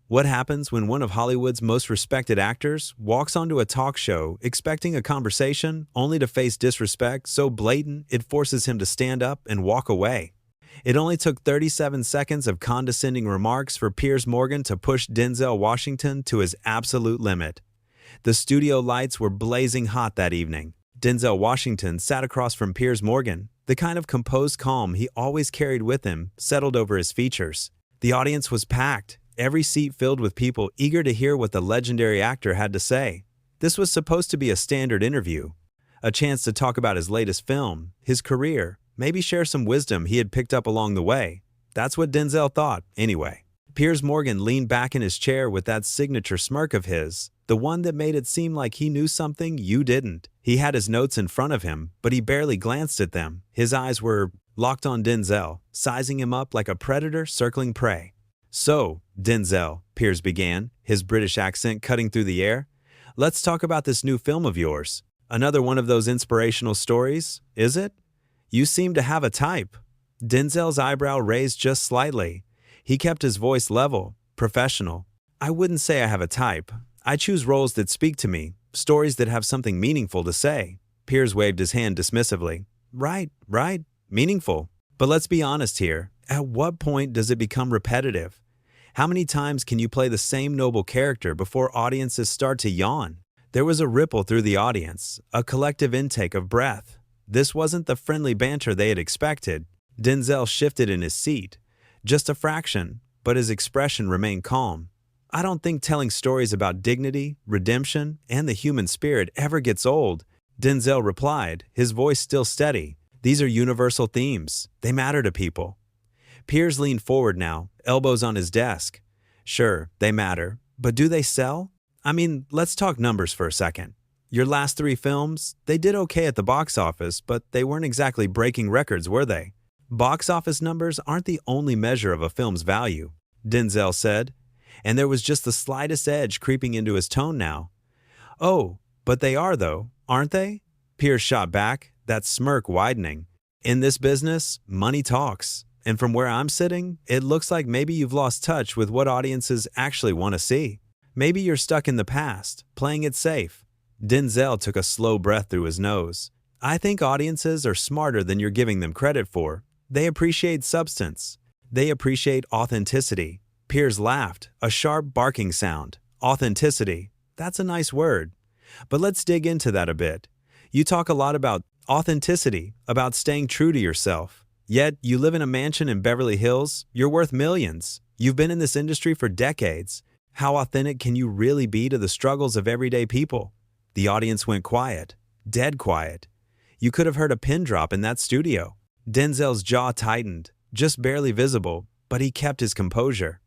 What happens when one of Hollywood's most respected actors walks onto a talk show expecting a conversation only to face disrespect so blatant it forces him to stand up and walk away? It only took 37 seconds of condescending remarks for Piers Morgan to push Denzel Washington to his absolute limit. The studio lights were blazing hot that evening. Denzel Washington sat across from Piers Morgan. The kind of composed calm he always carried with him settled over his features. The audience was packed, every seat filled with people eager to hear what the legendary actor had to say. This was supposed to be a standard interview, a chance to talk about his latest film, his career, maybe share some wisdom he had picked up along the way. That's what Denzel thought, anyway. Piers Morgan leaned back in his chair with that signature smirk of his, the one that made it seem like he knew something you didn't. He had his notes in front of him, but he barely glanced at them. His eyes were locked on Denzel, sizing him up like a predator circling prey. "So, Denzel," Piers began, his British accent cutting through the air, "let's talk about this new film of yours. Another one of those inspirational stories, is it? You seem to have a type." Denzel's eyebrow raised just slightly. He kept his voice level, professional. "I wouldn't say I have a type. I choose roles that speak to me, stories that have something meaningful to say." Piers waved his hand dismissively. Right, meaningful. But let's be honest here. At what point does it become repetitive? How many times can you play the same noble character before audiences start to yawn? There was a ripple through the audience, a collective intake of breath. This wasn't the friendly banter they had expected. Denzel shifted in his seat. Just a fraction, but his expression remained calm. "I don't think telling stories about dignity, redemption, and the human spirit ever gets old," Denzel replied, his voice still steady. "These are universal themes. They matter to people." Piers leaned forward now, elbows on his desk. "Sure, they matter, but do they sell? I mean, let's talk numbers for a second. Your last 3 films, they did okay at the box office, but they weren't exactly breaking records, were they?" "Box office numbers aren't the only measure of a film's value," Denzel said, and there was just the slightest edge creeping into his tone now. "Oh, but they are though, aren't they?" Piers shot back, that smirk widening. "In this business, money talks. And from where I'm sitting, it looks like maybe you've lost touch with what audiences actually want to see. Maybe you're stuck in the past, playing it safe." Denzel took a slow breath through his nose. "I think audiences are smarter than you're giving them credit for. They appreciate substance. They appreciate authenticity." Piers laughed, a sharp barking sound. "Authenticity. That's a nice word. But let's dig into that a bit. You talk a lot about authenticity, about staying true to yourself. Yet, you live in a mansion in Beverly Hills, you're worth millions. You've been in this industry for decades. How authentic can you really be to the struggles of everyday people?" The audience went quiet, dead quiet. You could have heard a pin drop in that studio. Denzel's jaw tightened, just barely visible, but he kept his composure.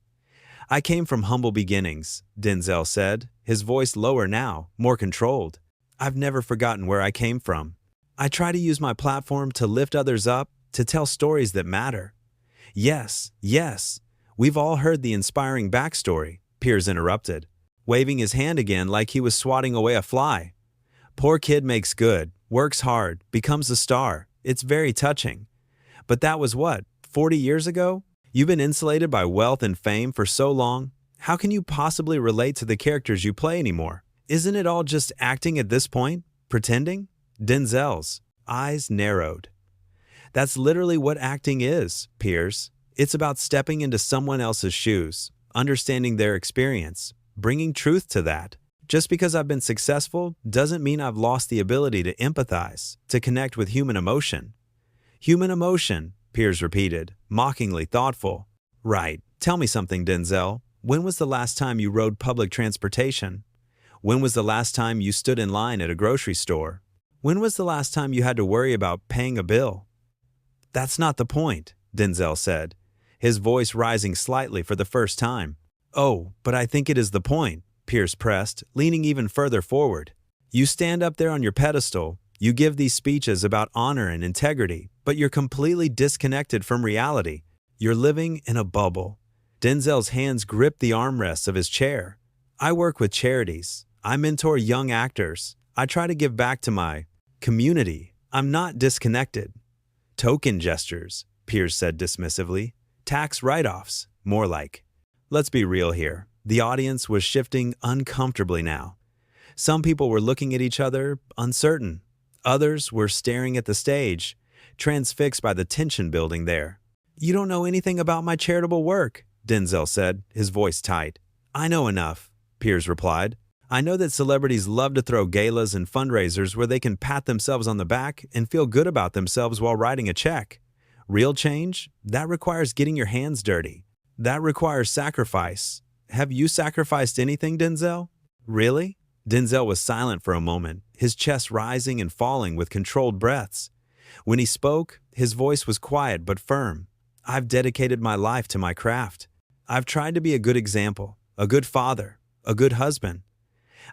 "I came from humble beginnings," Denzel said, his voice lower now, more controlled. "I've never forgotten where I came from. I try to use my platform to lift others up, to tell stories that matter." Yes, we've all heard the inspiring backstory," Piers interrupted, waving his hand again like he was swatting away a fly. "Poor kid makes good, works hard, becomes a star. It's very touching. But that was what, 40 years ago? You've been insulated by wealth and fame for so long. How can you possibly relate to the characters you play anymore? Isn't it all just acting at this point? Pretending?" Denzel's eyes narrowed. "That's literally what acting is, Piers. It's about stepping into someone else's shoes, understanding their experience, bringing truth to that. Just because I've been successful doesn't mean I've lost the ability to empathize, to connect with human emotion." "Human emotion," Piers repeated, mockingly thoughtful. "Right. Tell me something, Denzel. When was the last time you rode public transportation? When was the last time you stood in line at a grocery store? When was the last time you had to worry about paying a bill?" "That's not the point," Denzel said, his voice rising slightly for the first time. "Oh, but I think it is the point," Piers pressed, leaning even further forward. "You stand up there on your pedestal, you give these speeches about honor and integrity, but you're completely disconnected from reality. You're living in a bubble." Denzel's hands gripped the armrests of his chair. "I work with charities. I mentor young actors. I try to give back to my community. I'm not disconnected." "Token gestures," Piers said dismissively. "Tax write-offs, more like." "Let's be real here. The audience was shifting uncomfortably now. Some people were looking at each other, uncertain. Others were staring at the stage, transfixed by the tension building there. "You don't know anything about my charitable work," Denzel said, his voice tight. "I know enough," Piers replied. "I know that celebrities love to throw galas and fundraisers where they can pat themselves on the back and feel good about themselves while writing a check. Real change? That requires getting your hands dirty. That requires sacrifice. Have you sacrificed anything, Denzel?" "Really?" Denzel was silent for a moment, his chest rising and falling with controlled breaths. When he spoke, his voice was quiet but firm. "I've dedicated my life to my craft. I've tried to be a good example, a good father, a good husband.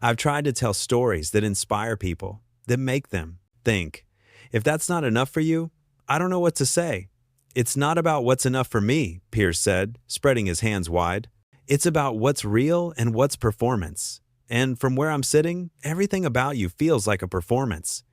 I've tried to tell stories that inspire people, that make them think. If that's not enough for you, I don't know what to say." "It's not about what's enough for me," Piers said, spreading his hands wide. "It's about what's real and what's performance. And from where I'm sitting, everything about you feels like a performance.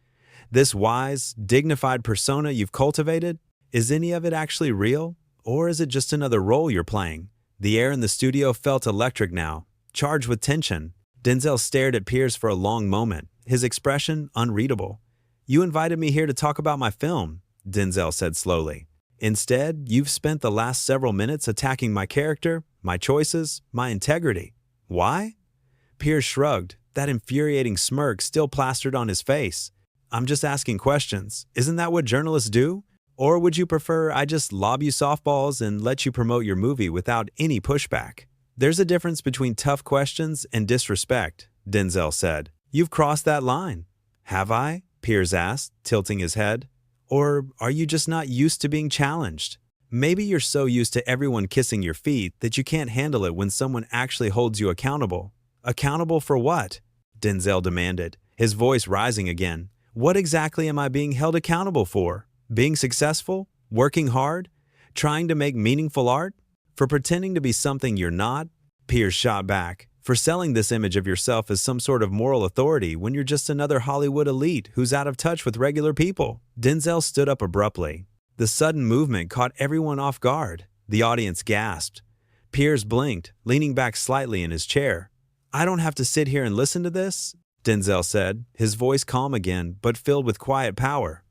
This wise, dignified persona you've cultivated, is any of it actually real? Or is it just another role you're playing?" The air in the studio felt electric now, charged with tension. Denzel stared at Piers for a long moment, his expression unreadable. "You invited me here to talk about my film," Denzel said slowly. "Instead, you've spent the last several minutes attacking my character, my choices, my integrity. Why?" Piers shrugged, that infuriating smirk still plastered on his face. "I'm just asking questions. Isn't that what journalists do? Or would you prefer I just lob you softballs and let you promote your movie without any pushback?" "There's a difference between tough questions and disrespect," Denzel said. "You've crossed that line." "Have I?" Piers asked, tilting his head. "Or are you just not used to being challenged? Maybe you're so used to everyone kissing your feet that you can't handle it when someone actually holds you accountable." "Accountable for what?" Denzel demanded, his voice rising again. "What exactly am I being held accountable for? Being successful? Working hard? Trying to make meaningful art? For pretending to be something you're not?" Piers shot back. "For selling this image of yourself as some sort of moral authority when you're just another Hollywood elite who's out of touch with regular people." Denzel stood up abruptly. The sudden movement caught everyone off guard. The audience gasped. Piers blinked, leaning back slightly in his chair. "I don't have to sit here and listen to this," Denzel said, his voice calm again but filled with quiet power.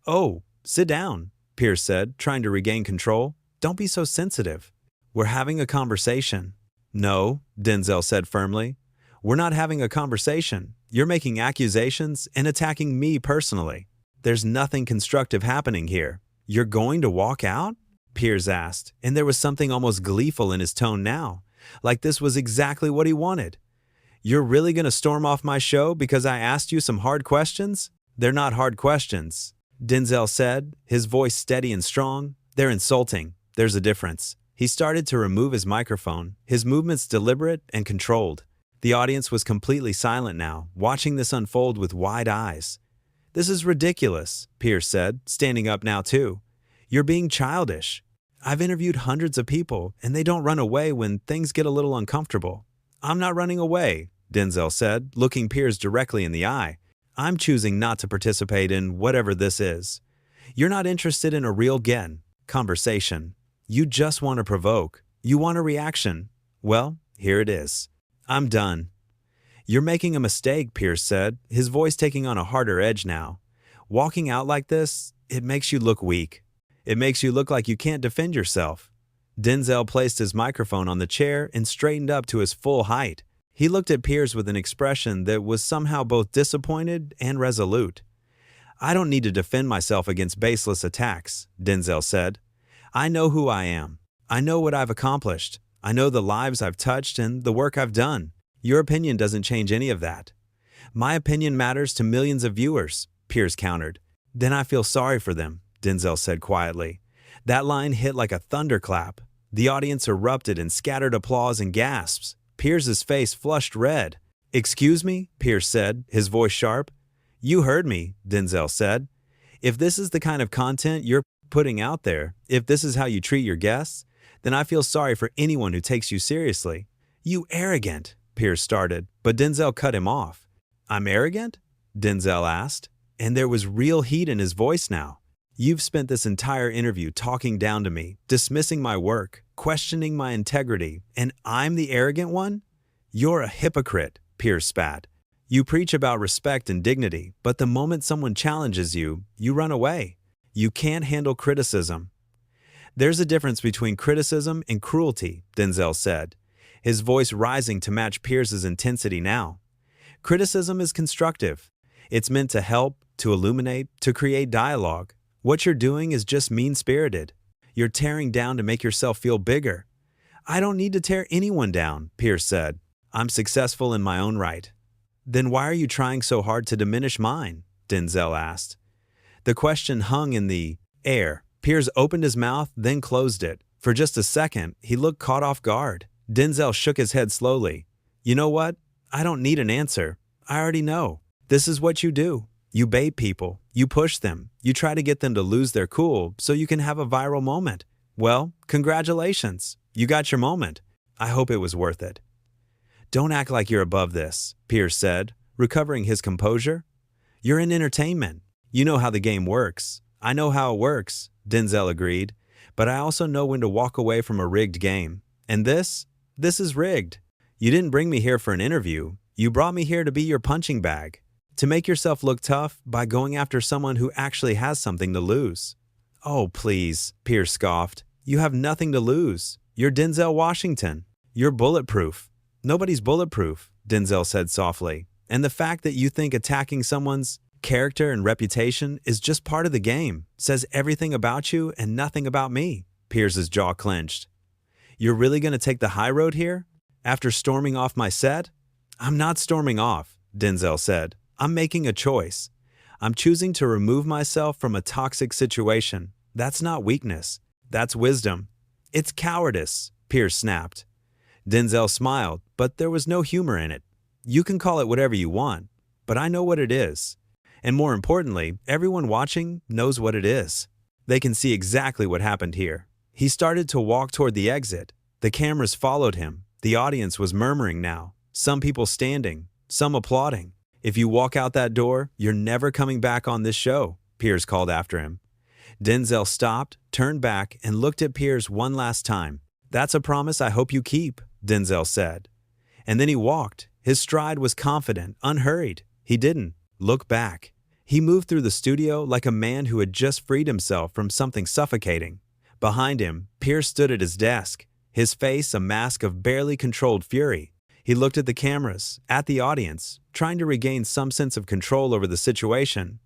"Oh, sit down," Piers said, trying to regain control. "Don't be so sensitive. We're having a conversation." "No," Denzel said firmly. "We're not having a conversation. You're making accusations and attacking me personally. There's nothing constructive happening here." "You're going to walk out?" Piers asked, and there was something almost gleeful in his tone now, like this was exactly what he wanted. "You're really going to storm off my show because I asked you some hard questions?" "They're not hard questions," Denzel said, his voice steady and strong. "They're insulting. There's a difference." He started to remove his microphone, his movements deliberate and controlled. The audience was completely silent now, watching this unfold with wide eyes. "This is ridiculous," Piers said, standing up now too. "You're being childish. I've interviewed hundreds of people, and they don't run away when things get a little uncomfortable." "I'm not running away," Denzel said, looking Piers directly in the eye. "I'm choosing not to participate in whatever this is. You're not interested in a real conversation. You just want to provoke. You want a reaction. Well, here it is. I'm done." "You're making a mistake," Piers said, his voice taking on a harder edge now. "Walking out like this, it makes you look weak. It makes you look like you can't defend yourself." Denzel placed his microphone on the chair and straightened up to his full height. He looked at Piers with an expression that was somehow both disappointed and resolute. "I don't need to defend myself against baseless attacks," Denzel said. "I know who I am. I know what I've accomplished. I know the lives I've touched and the work I've done. Your opinion doesn't change any of that." "My opinion matters to millions of viewers," Piers countered. "Then I feel sorry for them," Denzel said quietly. That line hit like a thunderclap. The audience erupted in scattered applause and gasps. Piers's face flushed red. "Excuse me?" Piers said, his voice sharp. "You heard me," Denzel said. "If this is the kind of content you're putting out there, if this is how you treat your guests, then I feel sorry for anyone who takes you seriously." "You arrogant," Piers started, but Denzel cut him off. "I'm arrogant?" Denzel asked, and there was real heat in his voice now. You've spent this entire interview talking down to me, dismissing my work, questioning my integrity, and I'm the arrogant one? You're a hypocrite, Piers spat. You preach about respect and dignity, but the moment someone challenges you, you run away. You can't handle criticism. There's a difference between criticism and cruelty, Denzel said, his voice rising to match Piers's intensity now. Criticism is constructive. It's meant to help, to illuminate, to create dialogue. What you're doing is just mean-spirited. You're tearing down to make yourself feel bigger. I don't need to tear anyone down, Piers said. I'm successful in my own right. Then why are you trying so hard to diminish mine? Denzel asked. The question hung in the air. Piers opened his mouth, then closed it. For just a second, he looked caught off guard. Denzel shook his head slowly. You know what? I don't need an answer. I already know. This is what you do. You bait people. You push them. You try to get them to lose their cool so you can have a viral moment. Well, congratulations. You got your moment. I hope it was worth it. Don't act like you're above this, Piers said, recovering his composure. You're in entertainment. You know how the game works. I know how it works, Denzel agreed, but I also know when to walk away from a rigged game. And this is rigged. You didn't bring me here for an interview. You brought me here to be your punching bag, to make yourself look tough by going after someone who actually has something to lose. Oh, please, Piers scoffed. You have nothing to lose. You're Denzel Washington. You're bulletproof. Nobody's bulletproof, Denzel said softly. And the fact that you think attacking someone's character and reputation is just part of the game says everything about you and nothing about me. Piers's jaw clenched. You're really going to take the high road here? After storming off my set? I'm not storming off, Denzel said. I'm making a choice. I'm choosing to remove myself from a toxic situation. That's not weakness. That's wisdom. It's cowardice, Piers snapped. Denzel smiled, but there was no humor in it. You can call it whatever you want, but I know what it is. And more importantly, everyone watching knows what it is. They can see exactly what happened here. He started to walk toward the exit. The cameras followed him. The audience was murmuring now. Some people standing, some applauding. If you walk out that door, you're never coming back on this show, Piers called after him. Denzel stopped, turned back, and looked at Piers one last time. That's a promise I hope you keep, Denzel said. And then he walked. His stride was confident, unhurried. He didn't look back. He moved through the studio like a man who had just freed himself from something suffocating. Behind him, Piers stood at his desk, his face a mask of barely controlled fury. He looked at the cameras, at the audience, trying to regain some sense of control over the situation.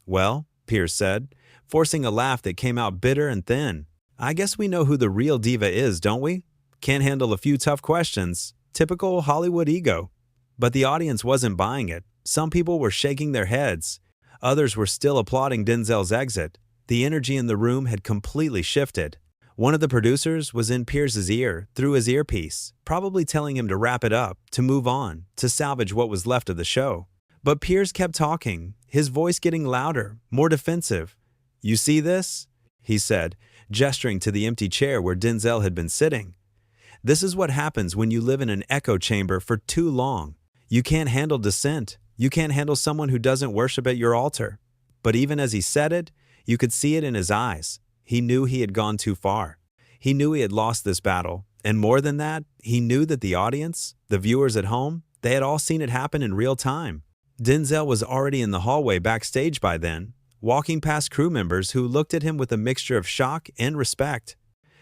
Well, Piers said, forcing a laugh that came out bitter and thin. I guess we know who the real diva is, don't we? Can't handle a few tough questions. Typical Hollywood ego. But the audience wasn't buying it. Some people were shaking their heads. Others were still applauding Denzel's exit. The energy in the room had completely shifted. One of the producers was in Piers's ear, through his earpiece, probably telling him to wrap it up, to move on, to salvage what was left of the show. But Piers kept talking, his voice getting louder, more defensive. You see this? He said, gesturing to the empty chair where Denzel had been sitting. This is what happens when you live in an echo chamber for too long. You can't handle dissent. You can't handle someone who doesn't worship at your altar. But even as he said it, you could see it in his eyes. He knew he had gone too far. He knew he had lost this battle. And more than that, he knew that the audience, the viewers at home, they had all seen it happen in real time. Denzel was already in the hallway backstage by then, walking past crew members who looked at him with a mixture of shock and respect.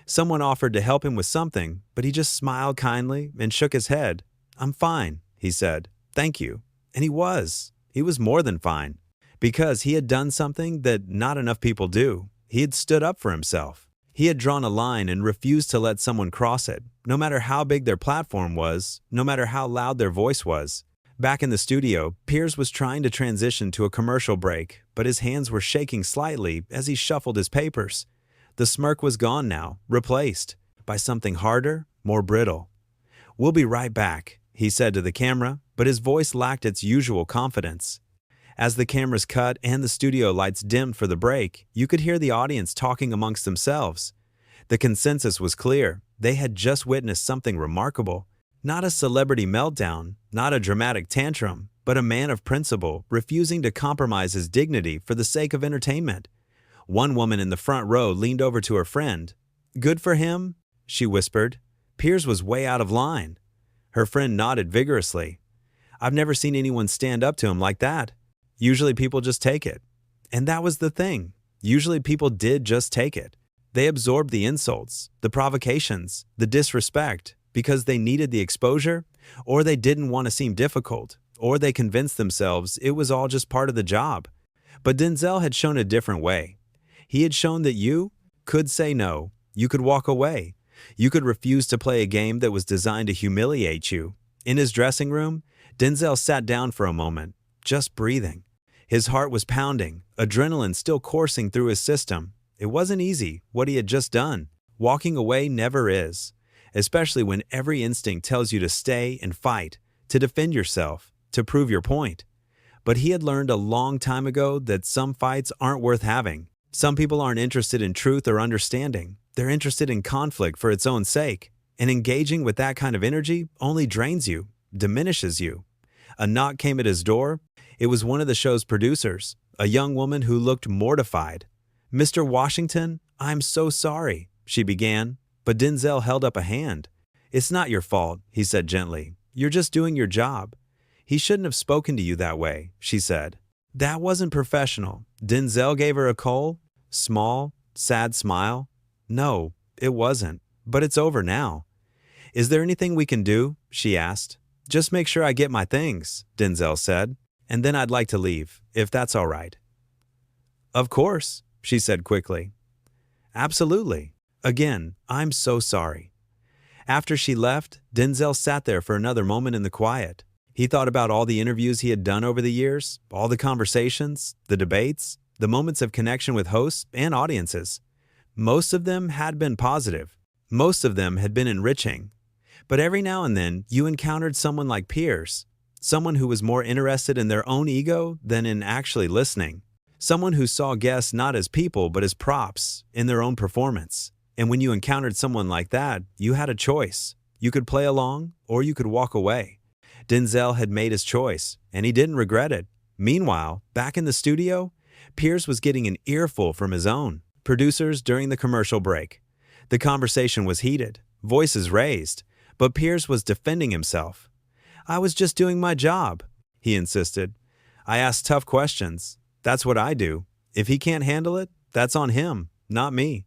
Someone offered to help him with something, but he just smiled kindly and shook his head. I'm fine, he said. Thank you. And he was. He was more than fine. Because he had done something that not enough people do. He had stood up for himself. He had drawn a line and refused to let someone cross it, no matter how big their platform was, no matter how loud their voice was. Back in the studio, Piers was trying to transition to a commercial break, but his hands were shaking slightly as he shuffled his papers. The smirk was gone now, replaced by something harder, more brittle. We'll be right back, he said to the camera, but his voice lacked its usual confidence. As the cameras cut and the studio lights dimmed for the break, you could hear the audience talking amongst themselves. The consensus was clear. They had just witnessed something remarkable. Not a celebrity meltdown, not a dramatic tantrum, but a man of principle refusing to compromise his dignity for the sake of entertainment. One woman in the front row leaned over to her friend. "Good for him," she whispered. "Piers was way out of line." Her friend nodded vigorously. "I've never seen anyone stand up to him like that. Usually people just take it." And that was the thing. Usually people did just take it. They absorbed the insults, the provocations, the disrespect because they needed the exposure, or they didn't want to seem difficult, or they convinced themselves it was all just part of the job. But Denzel had shown a different way. He had shown that you could say no, you could walk away, you could refuse to play a game that was designed to humiliate you. In his dressing room, Denzel sat down for a moment, just breathing. His heart was pounding, adrenaline still coursing through his system. It wasn't easy, what he had just done. Walking away never is, especially when every instinct tells you to stay and fight, to defend yourself, to prove your point. But he had learned a long time ago that some fights aren't worth having. Some people aren't interested in truth or understanding. They're interested in conflict for its own sake. And engaging with that kind of energy only drains you, diminishes you. A knock came at his door. It was one of the show's producers, a young woman who looked mortified. "Mr. Washington, I'm so sorry," she began, but Denzel held up a hand. "It's not your fault," he said gently. "You're just doing your job." "He shouldn't have spoken to you that way," she said. "That wasn't professional." Denzel gave her a cold, small, sad smile. "No, it wasn't, but it's over now." "Is there anything we can do?" she asked. "Just make sure I get my things," Denzel said, "and then I'd like to leave, if that's all right." "Of course," she said quickly. "Absolutely. Again, I'm so sorry." After she left, Denzel sat there for another moment in the quiet. He thought about all the interviews he had done over the years, all the conversations, the debates, the moments of connection with hosts and audiences. Most of them had been positive. Most of them had been enriching. But every now and then, you encountered someone like Piers, someone who was more interested in their own ego than in actually listening. Someone who saw guests not as people but as props in their own performance. And when you encountered someone like that, you had a choice. You could play along or you could walk away. Denzel had made his choice, and he didn't regret it. Meanwhile, back in the studio, Piers was getting an earful from his own producers during the commercial break. The conversation was heated, voices raised, but Piers was defending himself. "I was just doing my job," he insisted. "I asked tough questions. That's what I do. If he can't handle it, that's on him, not me."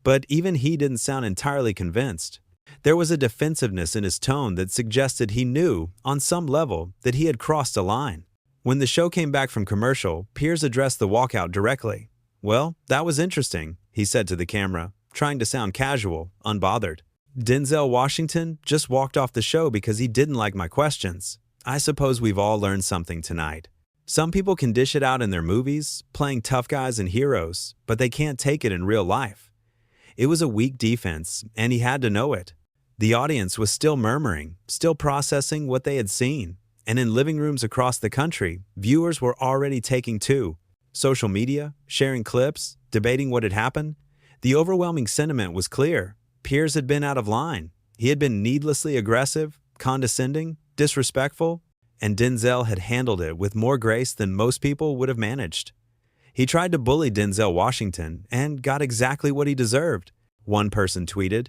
But even he didn't sound entirely convinced. There was a defensiveness in his tone that suggested he knew, on some level, that he had crossed a line. When the show came back from commercial, Piers addressed the walkout directly. "Well, that was interesting," he said to the camera, trying to sound casual, unbothered. "Denzel Washington just walked off the show because he didn't like my questions. I suppose we've all learned something tonight. Some people can dish it out in their movies, playing tough guys and heroes, but they can't take it in real life." It was a weak defense, and he had to know it. The audience was still murmuring, still processing what they had seen. And in living rooms across the country, viewers were already taking to social media, sharing clips, debating what had happened. The overwhelming sentiment was clear. Piers had been out of line. He had been needlessly aggressive, condescending, disrespectful, and Denzel had handled it with more grace than most people would have managed. He tried to bully Denzel Washington and got exactly what he deserved, one person tweeted.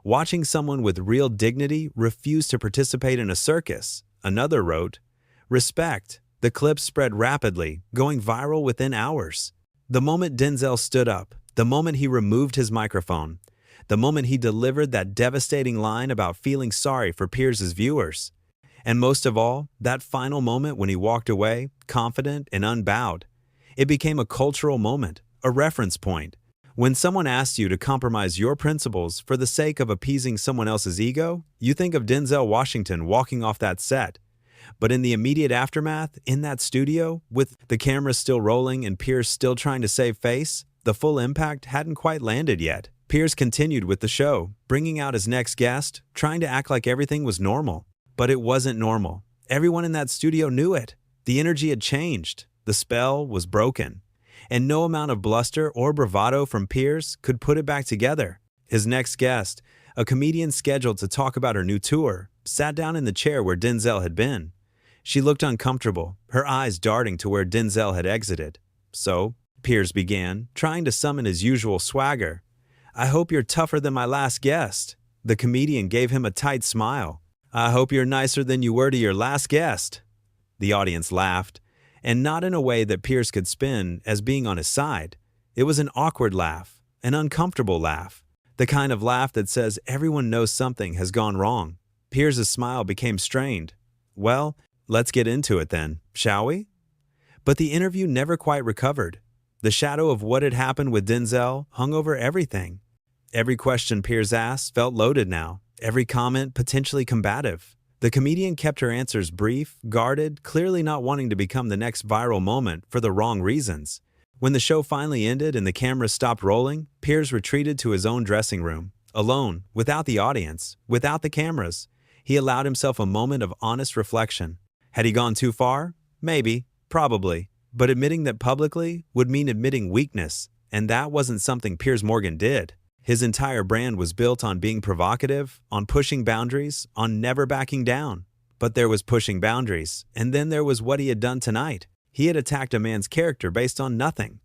Watching someone with real dignity refuse to participate in a circus, another wrote. Respect. The clip spread rapidly, going viral within hours. The moment Denzel stood up, the moment he removed his microphone, the moment he delivered that devastating line about feeling sorry for Piers' viewers. And most of all, that final moment when he walked away, confident and unbowed. It became a cultural moment, a reference point. When someone asks you to compromise your principles for the sake of appeasing someone else's ego, you think of Denzel Washington walking off that set. But in the immediate aftermath, in that studio, with the camera still rolling and Piers still trying to save face, the full impact hadn't quite landed yet. Piers continued with the show, bringing out his next guest, trying to act like everything was normal. But it wasn't normal. Everyone in that studio knew it. The energy had changed. The spell was broken. And no amount of bluster or bravado from Piers could put it back together. His next guest, a comedian scheduled to talk about her new tour, sat down in the chair where Denzel had been. She looked uncomfortable, her eyes darting to where Denzel had exited. So, Piers began, trying to summon his usual swagger. "I hope you're tougher than my last guest." The comedian gave him a tight smile. "I hope you're nicer than you were to your last guest." The audience laughed, and not in a way that Piers could spin as being on his side. It was an awkward laugh, an uncomfortable laugh, the kind of laugh that says everyone knows something has gone wrong. Piers' smile became strained. "Well, let's get into it then, shall we?" But the interview never quite recovered. The shadow of what had happened with Denzel hung over everything. Every question Piers asked felt loaded now, every comment potentially combative. The comedian kept her answers brief, guarded, clearly not wanting to become the next viral moment for the wrong reasons. When the show finally ended and the cameras stopped rolling, Piers retreated to his own dressing room, alone, without the audience, without the cameras. He allowed himself a moment of honest reflection. Had he gone too far? Maybe, probably. But admitting that publicly would mean admitting weakness, and that wasn't something Piers Morgan did. His entire brand was built on being provocative, on pushing boundaries, on never backing down. But there was pushing boundaries, and then there was what he had done tonight. He had attacked a man's character based on nothing.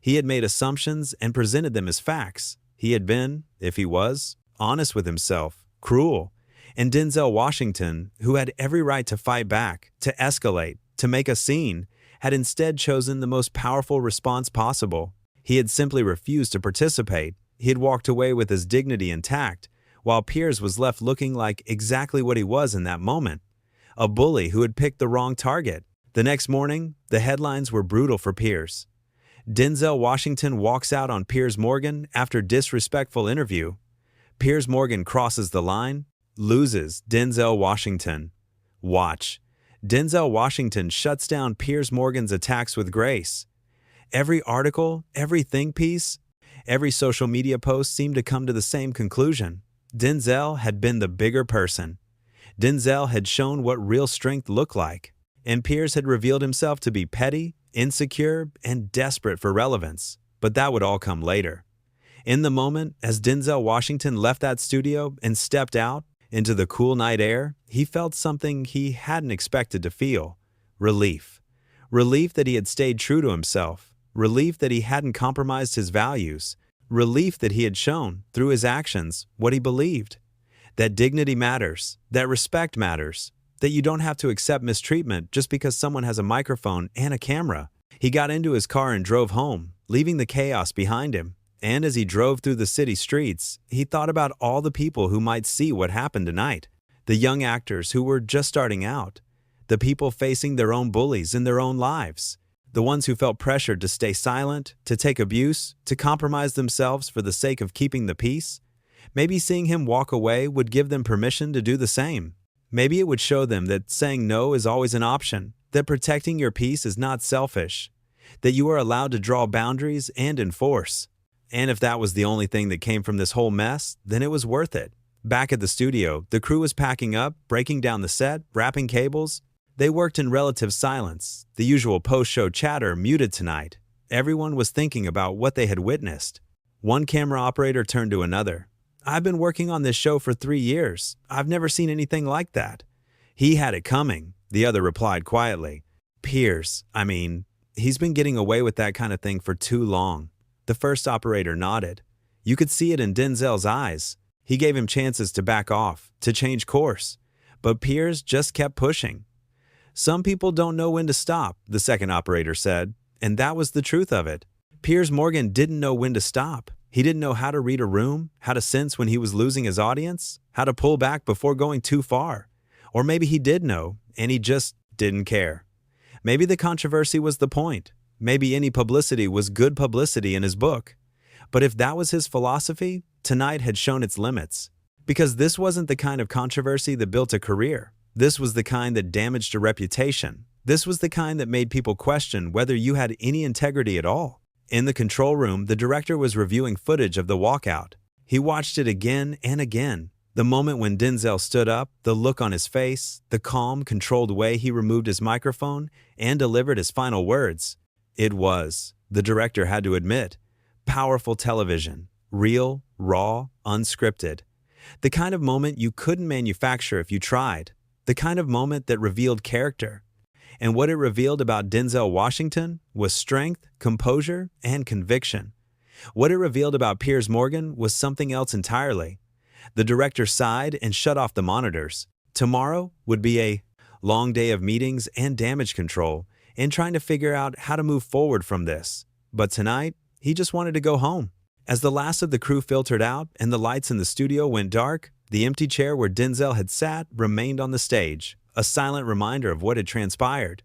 He had made assumptions and presented them as facts. He had been, if he was, honest with himself, cruel. And Denzel Washington, who had every right to fight back, to escalate, to make a scene, had instead chosen the most powerful response possible. He had simply refused to participate. He had walked away with his dignity intact, while Piers was left looking like exactly what he was in that moment, a bully who had picked the wrong target. The next morning, the headlines were brutal for Piers. Denzel Washington walks out on Piers Morgan after disrespectful interview. Piers Morgan crosses the line, loses Denzel Washington. Watch. Denzel Washington shuts down Piers Morgan's attacks with grace. Every article, every think piece, every social media post seemed to come to the same conclusion. Denzel had been the bigger person. Denzel had shown what real strength looked like. And Piers had revealed himself to be petty, insecure, and desperate for relevance. But that would all come later. In the moment, as Denzel Washington left that studio and stepped out into the cool night air, he felt something he hadn't expected to feel. Relief. Relief that he had stayed true to himself. Relief that he hadn't compromised his values. Relief that he had shown, through his actions, what he believed. That dignity matters. That respect matters. That you don't have to accept mistreatment just because someone has a microphone and a camera. He got into his car and drove home, leaving the chaos behind him. And as he drove through the city streets, he thought about all the people who might see what happened tonight. The young actors who were just starting out. The people facing their own bullies in their own lives. The ones who felt pressured to stay silent, to take abuse, to compromise themselves for the sake of keeping the peace. Maybe seeing him walk away would give them permission to do the same. Maybe it would show them that saying no is always an option, that protecting your peace is not selfish, that you are allowed to draw boundaries and enforce. And if that was the only thing that came from this whole mess, then it was worth it. Back at the studio, the crew was packing up, breaking down the set, wrapping cables. They worked in relative silence, the usual post-show chatter muted tonight. Everyone was thinking about what they had witnessed. One camera operator turned to another. "I've been working on this show for 3 years. I've never seen anything like that." "He had it coming," the other replied quietly. "Piers, he's been getting away with that kind of thing for too long." The first operator nodded. You could see it in Denzel's eyes. He gave him chances to back off, to change course. But Piers just kept pushing. "Some people don't know when to stop," the second operator said. And that was the truth of it. Piers Morgan didn't know when to stop. He didn't know how to read a room, how to sense when he was losing his audience, how to pull back before going too far. Or maybe he did know, and he just didn't care. Maybe the controversy was the point. Maybe any publicity was good publicity in his book. But if that was his philosophy, tonight had shown its limits. Because this wasn't the kind of controversy that built a career. This was the kind that damaged a reputation. This was the kind that made people question whether you had any integrity at all. In the control room, the director was reviewing footage of the walkout. He watched it again and again. The moment when Denzel stood up, the look on his face, the calm, controlled way he removed his microphone and delivered his final words. It was, the director had to admit, powerful television, real, raw, unscripted. The kind of moment you couldn't manufacture if you tried. The kind of moment that revealed character. And what it revealed about Denzel Washington was strength, composure, and conviction. What it revealed about Piers Morgan was something else entirely. The director sighed and shut off the monitors. Tomorrow would be a long day of meetings and damage control, and trying to figure out how to move forward from this. But tonight, he just wanted to go home. As the last of the crew filtered out and the lights in the studio went dark, the empty chair where Denzel had sat remained on the stage, a silent reminder of what had transpired.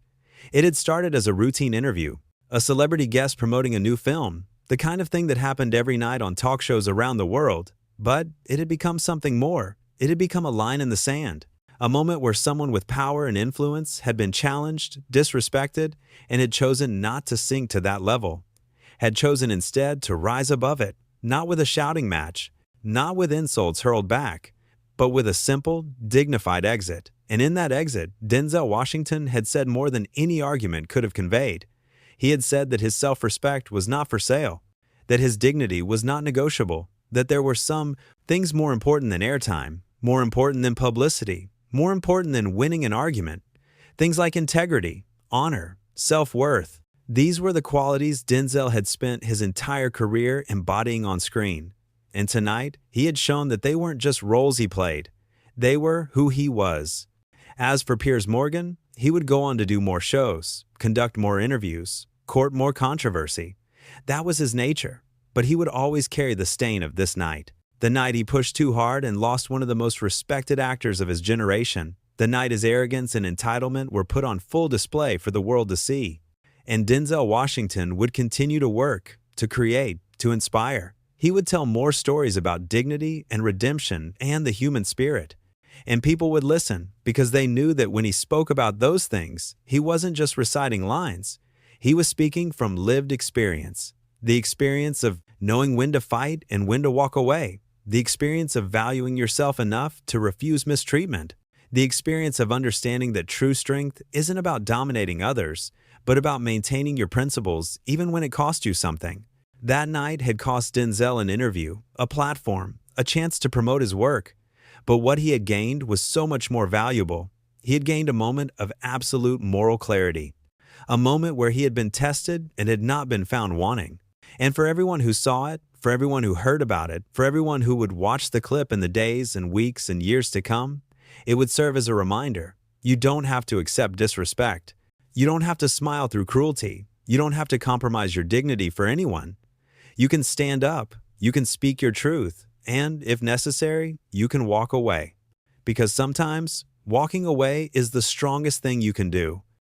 It had started as a routine interview, a celebrity guest promoting a new film, the kind of thing that happened every night on talk shows around the world. But it had become something more. It had become a line in the sand, a moment where someone with power and influence had been challenged, disrespected, and had chosen not to sink to that level. Had chosen instead to rise above it, not with a shouting match, not with insults hurled back, but with a simple, dignified exit. And in that exit, Denzel Washington had said more than any argument could have conveyed. He had said that his self-respect was not for sale, that his dignity was not negotiable, that there were some things more important than airtime, more important than publicity, more important than winning an argument. Things like integrity, honor, self-worth. These were the qualities Denzel had spent his entire career embodying on screen. And tonight, he had shown that they weren't just roles he played. They were who he was. As for Piers Morgan, he would go on to do more shows, conduct more interviews, court more controversy. That was his nature, but he would always carry the stain of this night. The night he pushed too hard and lost one of the most respected actors of his generation. The night his arrogance and entitlement were put on full display for the world to see. And Denzel Washington would continue to work, to create, to inspire. He would tell more stories about dignity and redemption and the human spirit. And people would listen because they knew that when he spoke about those things, he wasn't just reciting lines. He was speaking from lived experience. The experience of knowing when to fight and when to walk away. The experience of valuing yourself enough to refuse mistreatment. The experience of understanding that true strength isn't about dominating others, but about maintaining your principles even when it costs you something. That night had cost Denzel an interview, a platform, a chance to promote his work. But what he had gained was so much more valuable. He had gained a moment of absolute moral clarity. A moment where he had been tested and had not been found wanting. And for everyone who saw it, for everyone who heard about it, for everyone who would watch the clip in the days and weeks and years to come, it would serve as a reminder. You don't have to accept disrespect. You don't have to smile through cruelty. You don't have to compromise your dignity for anyone. You can stand up, you can speak your truth, and, if necessary, you can walk away. Because sometimes, walking away is the strongest thing you can do.